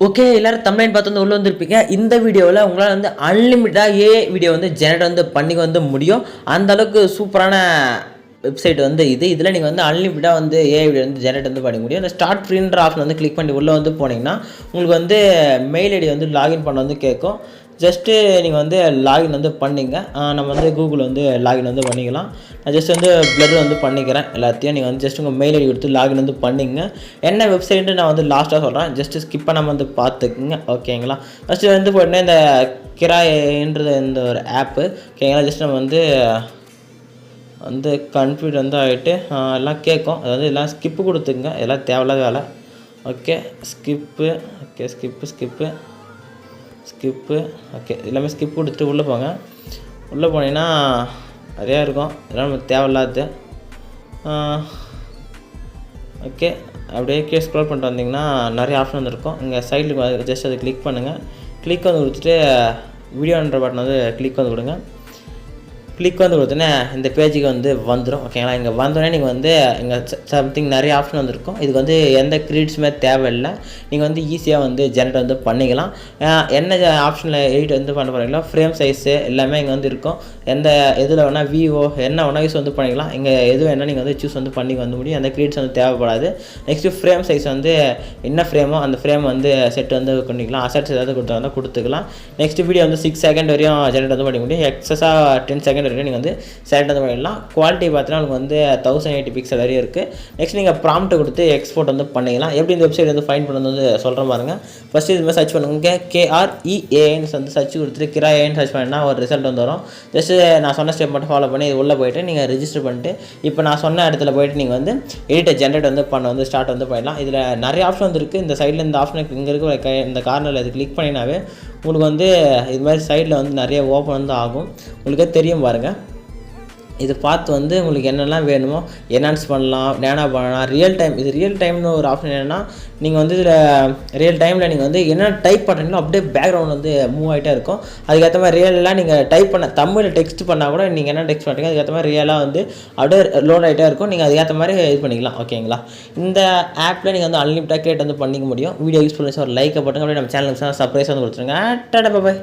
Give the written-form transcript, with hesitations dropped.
Okay, எல்லாரும் thumbnail பார்த்து வந்து உள்ள வந்திருப்பீங்க. இந்த வீடியோவில் உங்களால் வந்து அன்லிமிட்டடாக வீடியோ வந்து ஜெனரேட் வந்து பண்ணிக்க வந்து முடியும். அந்த அளவுக்கு சூப்பரான வெப்சைட் வந்து இதில் நீங்கள் வந்து அன்லிமிட்டடாக வந்து வீடியோ வந்து ஜெனரேட் வந்து பண்ணிக்க முடியும். இந்த ஸ்டார்ட் ஃப்ரீன்ற ஆப்ஷன் வந்து கிளிக் பண்ணி உள்ளே வந்து போனீங்கன்னா உங்களுக்கு வந்து மெயில் ஐடி வந்து லாகின் பண்ண வந்து கேட்கும். ஜஸ்ட்டு நீங்கள் வந்து லாகின் வந்து பண்ணிங்க. நம்ம வந்து கூகுள் வந்து லாகின் வந்து பண்ணிக்கலாம். நான் ஜஸ்ட் வந்து ப்ளர் வந்து பண்ணிக்கிறேன் எல்லாத்தையும். நீங்கள் வந்து ஜஸ்ட் உங்கள் மெயில் ஐடி கொடுத்து லாகின் வந்து பண்ணிங்க. என்ன வெப்சைட்டு நான் வந்து லாஸ்ட்டாக சொல்கிறேன், ஜஸ்ட்டு ஸ்கிப் பண்ணாமல் வந்து பார்த்துக்குங்க. ஓகேங்களா? ஃபஸ்ட்டு வந்து போய்ட்டுனா இந்த கிராயன்றது இந்த ஒரு ஆப்பு. ஓகேங்களா? ஜஸ்ட் நம்ம வந்து கன்ஃபியூட் வந்து ஆகிட்டு எல்லாம் கேட்கும். அதாவது எல்லாம் ஸ்கிப்பு கொடுத்துங்க. எல்லாம் தேவையில்லாத வேலை. Okay, skip. Okay, skip. Okay, எல்லாமே ஸ்கிப் கொடுத்துட்டு உள்ளே போங்க. உள்ளே போனீங்கன்னா நிறையா இருக்கும். இதெல்லாம் நமக்கு தேவையில்லாது. ஓகே, அப்படியே ஸ்க்ரோல் பண்ணிட்டு வந்தீங்கன்னா நிறைய ஆப்ஷன் வந்துருக்கும். இங்கே சைடில் ஜஸ்ட் அதை கிளிக் பண்ணுங்கள். கிளிக் வந்து கொடுத்துட்டு வீடியோன்ற பட்டன் வந்து கிளிக் வந்து கொடுங்க. கிளிக் வந்து கொடுத்தோன்னே இந்த பேஜுக்கு வந்து வந்துடும். ஓகேங்களா? இங்கே வந்தோடனே நீங்கள் வந்து இங்கே சம்திங் நிறைய ஆப்ஷன் வந்துருக்கும். இதுக்கு வந்து எந்த கிரெடிட்ஸுமே தேவையில்லை. நீங்கள் வந்து ஈஸியாக வந்து ஜெனரேட் வந்து பண்ணிக்கலாம். என்ன ஆப்ஷனில் எடிட் வந்து பண்ண போகிறீங்களோ ஃப்ரேம் சைஸு எல்லாமே இங்கே வந்து இருக்கும். எந்த இதில் வேணால் விவோ என்ன வேணால் யூஸ் வந்து பண்ணிக்கலாம். இங்கே எது வேணால் நீங்கள் வந்து சூஸ் வந்து பண்ணி வந்து முடியும். அந்த கிரெடிட்ஸ் வந்து தேவைப்படாது. நெக்ஸ்ட்டு ஃப்ரேம் சைஸ் வந்து என்ன ஃப்ரேமோ அந்த ஃப்ரேம் வந்து செட் வந்து பண்ணிக்கலாம். அசட்ஸ் ஏதாவது கொடுத்தாங்கன்னா கொடுத்துக்கலாம். நெக்ஸ்ட் வீடியோ வந்து 6 செகண்ட் வரையும் ஜெனரேட் வந்து பண்ணிக்க முடியும். எக்ஸஸாக 10 செகண்ட் வரைக்கும் நீங்கள் வந்து செலக்ட் வந்து பண்ணிடலாம். குவாலிட்டி பார்த்தீங்கன்னா உங்களுக்கு வந்து 1080 பிக்சல் வரையும் இருக்குது. நெக்ஸ்ட் நீங்கள் ப்ராம்ப்ட் கொடுத்து எக்ஸ்போர்ட் வந்து பண்ணிக்கலாம். எப்படி இந்த வெப்சைட் வந்து ஃபைண்ட் பண்ணது வந்து சொல்கிற பாருங்க. ஃபஸ்ட்டு இது மாதிரி சர்ச் பண்ணுங்க. KREAN வந்து சர்ச் கொடுத்துட்டு கிராயன் சர்ச் பண்ணினா ஒரு ரிசல்ட் வந்து வரும். ஜஸ்ட்டு நான் சொன்ன ஸ்டெப் மட்டும் ஃபாலோ பண்ணி இது உள்ளே போய்ட்டு நீங்கள் ரிஜிஸ்டர் பண்ணிட்டு இப்போ நான் சொன்ன இடத்துல போய்ட்டு நீங்கள் வந்து எடிட்டை ஜென்ரேட் வந்து வந்து ஸ்டார்ட் வந்து பண்ணிடலாம். இதில் நிறைய ஆப்ஷன் வந்து இருக்குது. இந்த சைடில் இந்த ஆப்ஷன் இங்கே இருக்க இந்த கார்னரில் இது கிளிக் பண்ணினாவே உங்களுக்கு வந்து இது மாதிரி சைடில் வந்து நிறைய ஓப்பன் வந்து ஆகும். உங்களுக்கே தெரியும் பாருங்கள். இது பார்த்து வந்து உங்களுக்கு என்னெல்லாம் வேணுமோ என்ஹான்ஸ் பண்ணலாம், நேனா பண்ணலாம். ரியல் டைம்னு ஒரு ஆப்ஷன் என்னென்னா நீங்கள் வந்து இதில் ரியல் டைமில் நீங்கள் வந்து என்ன டைப் பண்ணுறீங்களோ அப்படியே பேக்ரவுண்ட் வந்து மூவ் ஆகிட்டே இருக்கும். அதுக்கேற்ற மாதிரி ரியலாக நீங்கள் டைப் பண்ண தமிழில் டெக்ஸ்ட் பண்ணால் கூட நீங்கள் என்ன டெக்ஸ்ட் பண்ணுறீங்க அதுக்கேற்ற மாதிரி ரியலாக வந்து அப்படியே லோட் ஆகிட்டே இருக்கும். நீங்கள் அதுக்கேற்ற மாதிரி இது பண்ணிக்கலாம். ஓகேங்களா? இந்த ஆப்பில் நீங்கள் வந்து அன்லிமிட்டடாக கிரியேட் வந்து பண்ணிக்க முடியும். வீடியோ யூஸ் பண்ணி ஒரு லைக்கை போட்டுங்க. அப்படியே நம்ம சேனலுக்கு சப்ஸ்கிரைப் வந்து கொடுத்துருங்க. டாடா, பை.